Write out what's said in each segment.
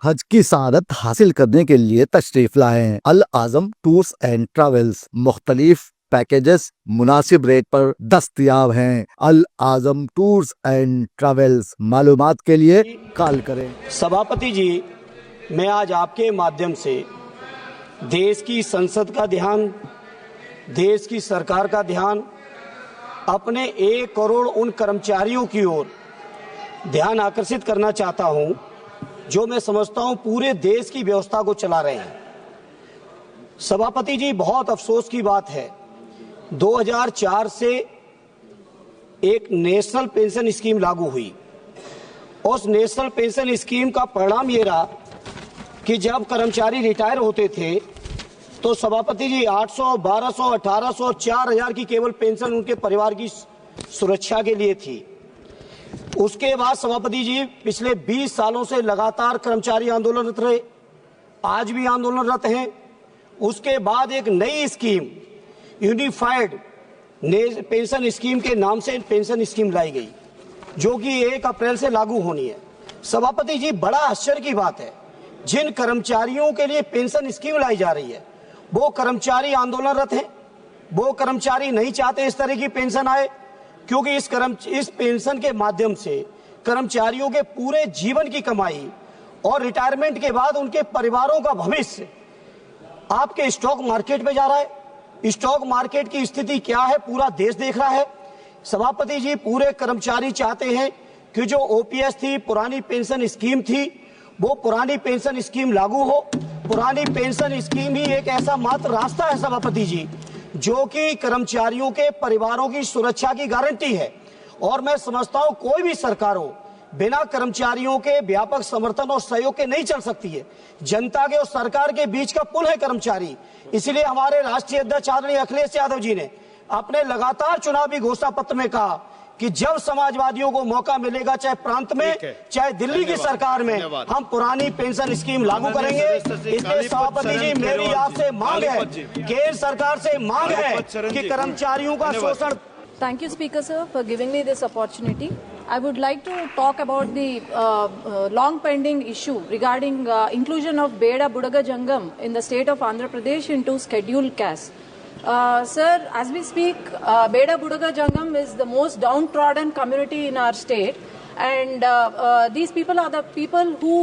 हज की सआदत हासिल करने के लिए तशरीफ लाएं। अल आजम टूर्स एंड ट्रैवल्स मुख्तलिफ पैकेजेस मुनासिब रेट पर दस्तयाब हैं। अल आजम टूर्स एंड ट्रैवल्स, मालूमात के लिए कॉल करें। सभापति जी, मैं आज आपके माध्यम से देश की संसद का ध्यान, देश की सरकार का ध्यान अपने 1 करोड़ उन कर्मचारियों की ओर ध्यान आकर्षित करना चाहता हूं जो मैं समझता हूं पूरे देश की व्यवस्था को चला रहे हैं। सभापति जी, बहुत अफसोस की बात है, 2004 से एक नेशनल पेंशन स्कीम लागू हुई। उस नेशनल पेंशन स्कीम का परिणाम ये रहा कि जब कर्मचारी रिटायर होते थे तो सभापति जी 800, 1200, 1800 और 4000 की केवल पेंशन उनके परिवार की सुरक्षा के लिए थी। उसके बाद सभापति जी पिछले 20 सालों से लगातार कर्मचारी आंदोलनरत रहे, आज भी आंदोलनरत हैं। उसके बाद एक नई स्कीम यूनिफाइड पेंशन स्कीम के नाम से पेंशन स्कीम लाई गई जो कि 1 अप्रैल से लागू होनी है। सभापति जी, बड़ा आश्चर्य की बात है, जिन कर्मचारियों के लिए पेंशन स्कीम लाई जा रही है वो कर्मचारी आंदोलनरत हैं। वो कर्मचारी नहीं चाहते इस तरह की पेंशन आए, क्योंकि इस पेंशन के माध्यम से कर्मचारियों के पूरे जीवन की कमाई और रिटायरमेंट के बाद उनके परिवारों का भविष्य आपके स्टॉक मार्केट में जा रहा है। स्टॉक मार्केट की स्थिति क्या है पूरा देश देख रहा है। सभापति जी, पूरे कर्मचारी चाहते हैं कि जो ओपीएस थी, पुरानी पेंशन स्कीम थी, वो पुरानी पेंशन स्कीम लागू हो। पुरानी पेंशन स्कीम ही एक ऐसा मात्र रास्ता है सभापति जी जो कि कर्मचारियों के परिवारों की सुरक्षा की गारंटी है। और मैं समझता हूं कोई भी सरकार हो बिना कर्मचारियों के व्यापक समर्थन और सहयोग के नहीं चल सकती है। जनता के और सरकार के बीच का पुल है कर्मचारी। इसलिए हमारे राष्ट्रीय अध्यक्ष आदरणीय अखिलेश यादव जी ने अपने लगातार चुनावी घोषणा पत्र में कहा कि जब समाजवादियों को मौका मिलेगा, चाहे प्रांत में चाहे दिल्ली की सरकार में, हम पुरानी पेंशन स्कीम लागू करेंगे। इसलिए सभापति जी, मेरी आपसे मांग है, केंद्र सरकार से मांग है कि कर्मचारियों का शोषण। Thank you, Speaker sir, for giving me this opportunity. I would like to talk about the long pending issue regarding inclusion of Beda Budaga Jangam in the state of Andhra Pradesh into scheduled caste. Sir, as we speak, Beda Budaga Jangam is the most downtrodden community in our state, and these people are the people who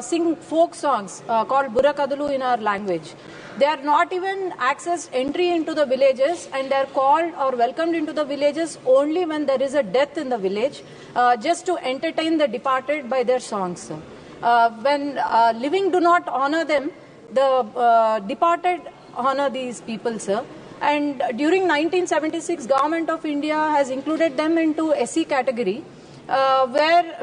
sing folk songs called Burakadalu in our language. They are not even accessed entry into the villages, and they are called or welcomed into the villages only when there is a death in the village, just to entertain the departed by their songs. When living do not honor them, the departed honor these people, sir. And during 1976, Government of India has included them into SC category,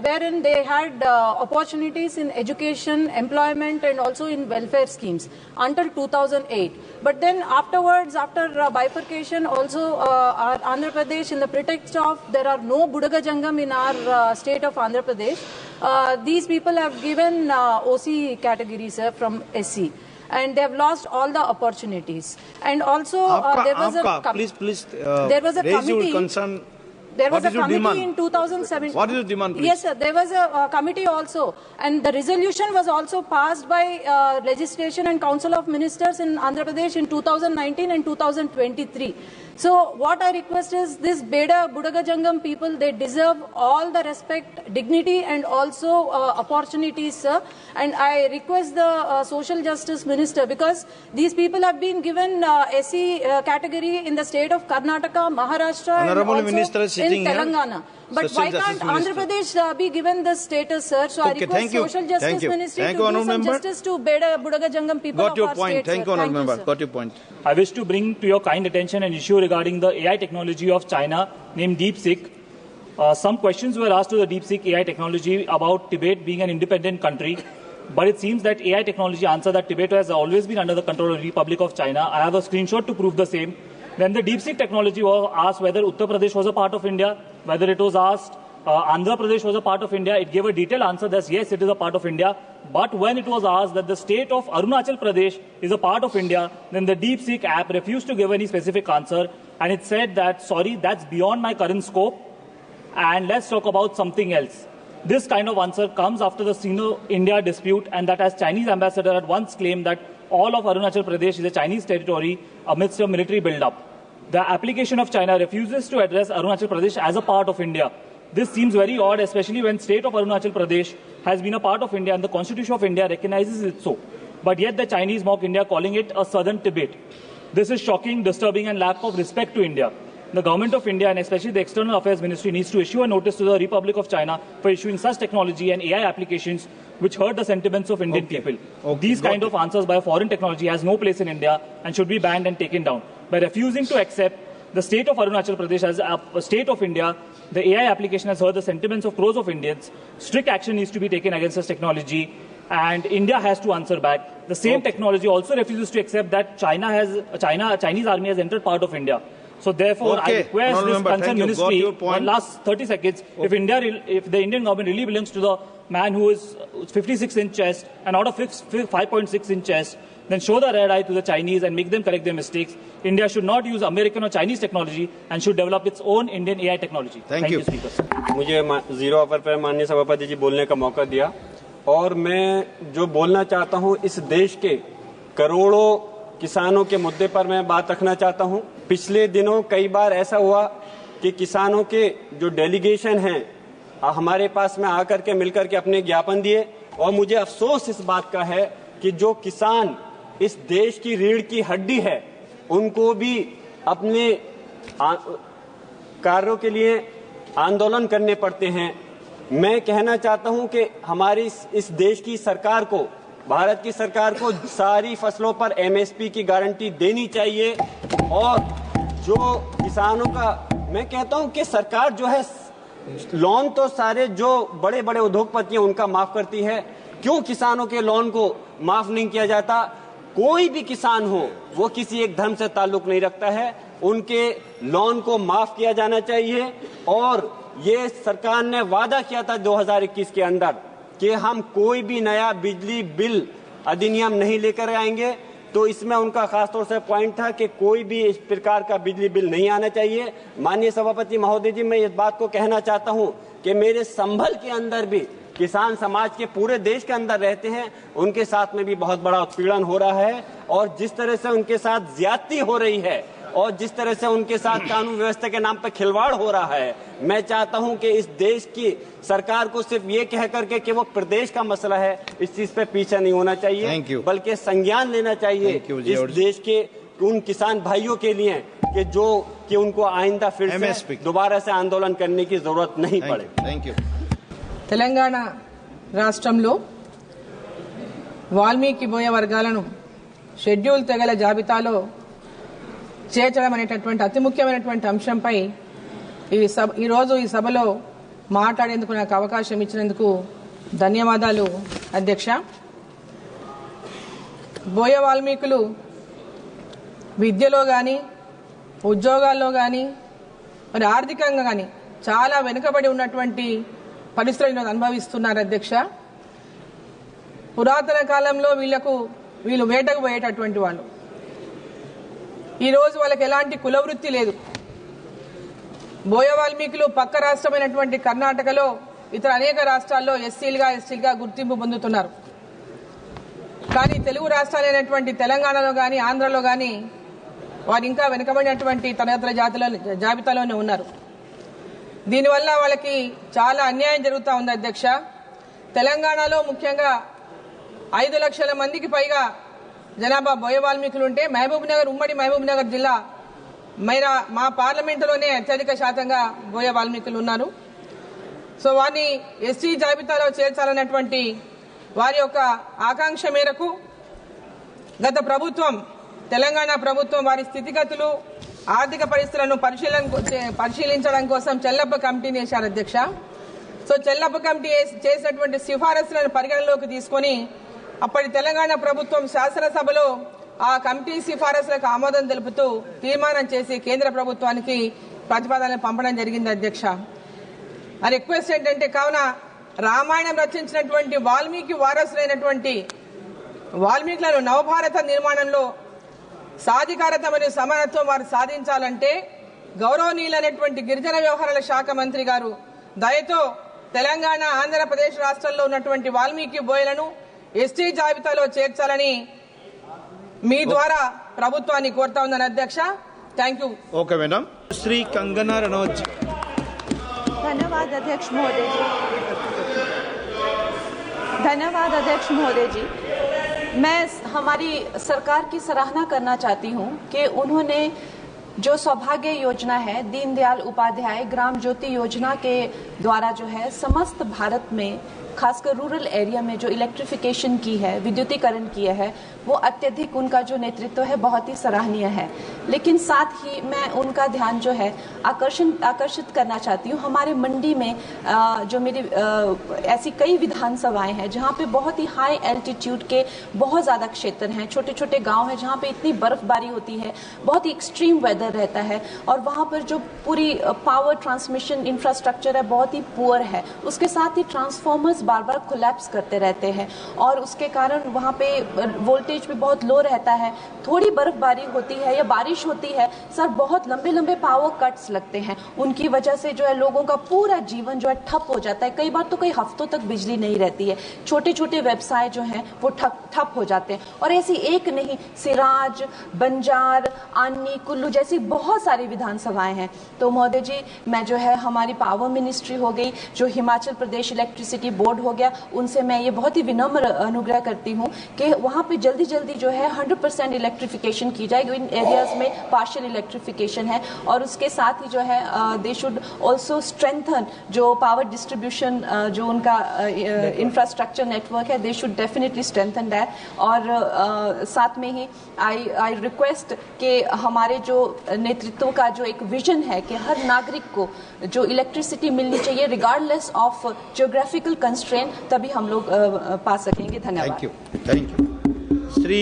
wherein they had opportunities in education, employment, and also in welfare schemes until 2008. But then afterwards, after bifurcation, also our Andhra Pradesh, in the pretext of there are no Budaga Jangam in our state of Andhra Pradesh, these people have given OC category, sir, from SC. And they have lost all the opportunities. And also there was there was a committee. There was a committee in 2007. What is your demand, please? Yes, sir. There was a committee also. And the resolution was also passed by Legislation and Council of Ministers in Andhra Pradesh in 2019 and 2023. So what I request is this Beda Budaga Jangam people, they deserve all the respect, dignity, and also opportunities, sir. And I request the Social Justice Minister, because these people have been given SC category in the state of Karnataka, Maharashtra, Honorable and also Minister is in sitting here. Telangana. But Social why can't Justice Andhra Pradesh be given this status, sir? So Okay, I request thank you. Social Justice Thank you. Ministry Thank to you, do Honourable some Member. justice to Beda Budaga Jangam people Got of your our point. state, Thank sir. you, Honourable Member. sir. Got your point. I wish to bring to your kind attention an issue regarding the AI technology of China named DeepSeek. Some questions were asked to the DeepSeek AI technology about Tibet being an independent country, but it seems that AI technology answered that Tibet has always been under the control of the Republic of China. I have a screenshot to prove the same. When the DeepSeek technology was asked whether Uttar Pradesh was a part of India, whether it was asked Andhra Pradesh was a part of India, it gave a detailed answer that yes, it is a part of India. But when it was asked that the state of Arunachal Pradesh is a part of India, then the DeepSeek app refused to give any specific answer, and it said that, sorry, that's beyond my current scope, and let's talk about something else. This kind of answer comes after the Sino-India dispute, and that as Chinese ambassador had once claimed that all of Arunachal Pradesh is a Chinese territory amidst a military build-up. The application of China refuses to address Arunachal Pradesh as a part of India. This seems very odd, especially when state of Arunachal Pradesh has been a part of India and the Constitution of India recognizes it so. But yet the Chinese mock India, calling it a southern Tibet. This is shocking, disturbing and lack of respect to India. The government of India and especially the External Affairs Ministry needs to issue a notice to the Republic of China for issuing such technology and AI applications which hurt the sentiments of Indian people. These kind of answers by foreign technology has no place in India and should be banned and taken down. By refusing to accept the state of Arunachal Pradesh as a state of India, the AI application has hurt the sentiments of crores of Indians. Strict action needs to be taken against this technology and India has to answer back. The same technology also refuses to accept that Chinese army has entered part of India. So therefore, I request this concerned ministry, last 30 seconds, if the Indian government really belongs to the man who is 56-inch chest and out of 5.6-inch chest, then show the red eye to the Chinese and make them correct their mistakes. India should not use American or Chinese technology and should develop its own Indian AI technology. Thank you, Speaker. मुझे zero hour पर माननीय सभापति जी बोलने का मौका दिया और मैं जो बोलना चाहता हूं इस देश के करोड़ों किसानों के मुद्दे पर मैं बात रखना चाहता हूं। पिछले दिनों कई बार ऐसा हुआ कि किसानों के जो डेलीगेशन हैं हमारे पास में आकर के मिलकर के अपने ज्ञापन दिए और मुझे अफसोस इस बात का है कि जो किसान इस देश की रीढ़ की हड्डी है उनको भी अपने कार्यों के लिए आंदोलन करने पड़ते हैं। मैं कहना चाहता हूं कि हमारी इस देश की सरकार को, भारत की सरकार को सारी फसलों पर एमएसपी की गारंटी देनी चाहिए और जो किसानों का, मैं कहता हूं कि सरकार जो है लोन तो सारे जो बड़े बड़े उद्योगपति हैं उनका माफ करती है, क्यों किसानों के लोन को माफ नहीं किया जाता? कोई भी किसान हो वो किसी एक धर्म से ताल्लुक नहीं रखता है, उनके लोन को माफ किया जाना चाहिए। और ये सरकार ने वादा किया था 2021 के अंदर कि हम कोई भी नया बिजली बिल अधिनियम नहीं लेकर आएंगे, तो इसमें उनका खासतौर से पॉइंट था कि कोई भी इस प्रकार का बिजली बिल नहीं आना चाहिए। माननीय सभापति महोदय जी, मैं इस बात को कहना चाहता हूं कि मेरे संभल के अंदर भी किसान समाज के पूरे देश के अंदर रहते हैं, उनके साथ में भी बहुत बड़ा उत्पीड़न हो रहा है और जिस तरह से उनके साथ ज्यादती हो रही है और जिस तरह से उनके साथ कानून व्यवस्था के नाम पर खिलवाड़ हो रहा है, मैं चाहता हूं कि इस देश की सरकार को सिर्फ ये कह करके कि वो प्रदेश का मसला है, इस चीज पे पीछे नहीं होना चाहिए, बल्कि संज्ञान लेना चाहिए इस देश के उन किसान भाइयों के लिए कि उनको आइंदा फिर से दोबारा से आंदोलन करने की जरूरत नहीं पड़े। Thank you. తెలంగాణ రాష్ట్రంలో వాల్మీకి బోయ వర్గాలను షెడ్యూల్ తెగల జాబితాలో చేర్చడం అనేటటువంటి అతి ముఖ్యమైనటువంటి అంశంపై ఈ రోజు ఈ సభలో మాట్లాడేందుకు నాకు అవకాశం ఇచ్చినందుకు ధన్యవాదాలు అధ్యక్ష। బోయ వాల్మీకులు విద్యలో గాని ఉద్యోగాల్లో గాని మరి ఆర్థికంగా గాని చాలా వెనుకబడి ఉన్నటువంటి పరిస్థితులను అనుభవిస్తున్నారు అధ్యక్ష। పురాతన కాలంలో వీళ్ళు వేటకు పోయేటటువంటి వాళ్ళు, ఈ రోజు వాళ్ళకి ఎలాంటి కులవృత్తి లేదు। బోయ వాల్మీకులు పక్క రాష్ట్రమైనటువంటి కర్ణాటకలో ఇతర అనేక రాష్ట్రాల్లో ఎస్సీలుగా గుర్తింపు పొందుతున్నారు, కానీ తెలుగు రాష్ట్రాలైనటువంటి తెలంగాణలో గాని ఆంధ్రలో గాని వారు ఇంకా వెనుకబడినటువంటి తరగతుల జాబితాలోనే ఉన్నారు। దీనివల్ల వాళ్ళకి చాలా అన్యాయం జరుగుతూ ఉంది అధ్యక్ష। తెలంగాణలో ముఖ్యంగా 5 లక్షల మందికి పైగా జనాభా బోయ వాల్మీకులు ఉంటే ఉమ్మడి మహబూబ్ నగర్ జిల్లా మా పార్లమెంటులోనే అత్యధిక శాతంగా బోయ వాల్మీకులు ఉన్నారు। సో వారిని ఎస్టీ జాబితాలో చేర్చాలన్నటువంటి వారి యొక్క ఆకాంక్ష మేరకు గత ప్రభుత్వం, తెలంగాణ ప్రభుత్వం వారి స్థితిగతులు ఆర్థిక పరిస్థితులను పరిశీలించడం కోసం చెల్లప్ప కమిటీని వేశారు అధ్యక్ష। సో చెల్లప్ప కమిటీ చేసినటువంటి సిఫారసులను పరిగణలోకి తీసుకొని అప్పటి తెలంగాణ ప్రభుత్వం శాసనసభలో ఆ కమిటీ సిఫారసులకు ఆమోదం తెలుపుతూ తీర్మానం చేసి కేంద్ర ప్రభుత్వానికి ప్రతిపాదనలు పంపడం జరిగింది అధ్యక్ష। ఆ రిక్వెస్ట్ ఏంటంటే, కావున రామాయణం రచించినటువంటి వాల్మీకి వారసులైనటువంటి వాల్మీకులను నవభారత నిర్మాణంలో సాధికారత మరియు సమానత్వం వారు సాధించాలంటే గౌరవనీయులైనటువంటి గిరిజన వ్యవహారాల శాఖ మంత్రి గారు దయతో తెలంగాణ ఆంధ్రప్రదేశ్ రాష్ట్రాల్లో ఉన్నటువంటి వాల్మీకి బోయలను ఎస్టీ జాబితాలో చేర్చాలని మీ ద్వారా ప్రభుత్వాన్ని కోరుతా ఉన్నాను అధ్యక్ష. Thank you. Okay madam. Shri Kangana Ranaut ji. धन्यवाद अध्यक्ष महोदय जी. धन्यवाद अध्यक्ष महोदय जी. मैं हमारी सरकार की सराहना करना चाहती हूं कि उन्होंने जो सौभाग्य योजना है, दीनदयाल उपाध्याय ग्राम ज्योति योजना के द्वारा जो है समस्त भारत में खासकर रूरल एरिया में जो इलेक्ट्रिफिकेशन की है, विद्युतीकरण किया है, वो अत्यधिक उनका जो नेतृत्व है बहुत ही सराहनीय है. लेकिन साथ ही मैं उनका ध्यान जो है आकर्षित करना चाहती हूँ. हमारे मंडी में जो मेरी ऐसी कई विधानसभाएं हैं जहाँ पे बहुत ही हाई एल्टीट्यूड के बहुत ज़्यादा क्षेत्र हैं, छोटे छोटे गांव हैं जहाँ पे इतनी बर्फबारी होती है, बहुत ही एक्सट्रीम वेदर रहता है और वहाँ पर जो पूरी पावर ट्रांसमिशन इंफ्रास्ट्रक्चर है बहुत ही पुअर है. उसके साथ ही ट्रांसफॉर्मर्स बार बार कोलैप्स करते रहते हैं और उसके कारण वहाँ पे वोल्टेज भी बहुत लो रहता है. थोड़ी बर्फबारी होती है या बारिश होती है सर, बहुत लंबे लंबे पावर कट्स लगते हैं. उनकी वजह से जो है लोगों का पूरा जीवन जो है ठप हो जाता है. कई बार तो कई हफ्तों तक बिजली नहीं रहती है. छोटे छोटे व्यवसाय जो हैं वो ठप हो जाते हैं. और ऐसी एक नहीं, सिराज, बंजार, आनी, कुल्लू जैसी बहुत सारी विधानसभाएं हैं. तो महोदय जी, मैं जो है हमारी पावर मिनिस्ट्री हो गई, जो हिमाचल प्रदेश इलेक्ट्रिसिटी बोर्ड हो गया, उनसे मैं ये बहुत ही विनम्र अनुग्रह करती हूँ कि वहाँ पे जल्दी जो है 100% इलेक्ट्रिफिकेशन की जाएगी. इन एरियाज में पार्शियल इलेक्ट्रिफिकेशन है और उसके साथ ही जो है दे शुड ऑल्सो स्ट्रेंथन जो पावर डिस्ट्रीब्यूशन जो उनका इंफ्रास्ट्रक्चर नेटवर्क है, they should definitely strengthen that. और साथ में ही आई रिक्वेस्ट कि हमारे जो नेतृत्व का जो एक विजन है कि हर नागरिक को जो इलेक्ट्रिसिटी मिलनी चाहिए रिगार्डलेस ऑफ ज्योग्राफिकल कंस्ट्रेंट, तभी हम लोग पा सकेंगे. धन्यवाद. Thank you. श्री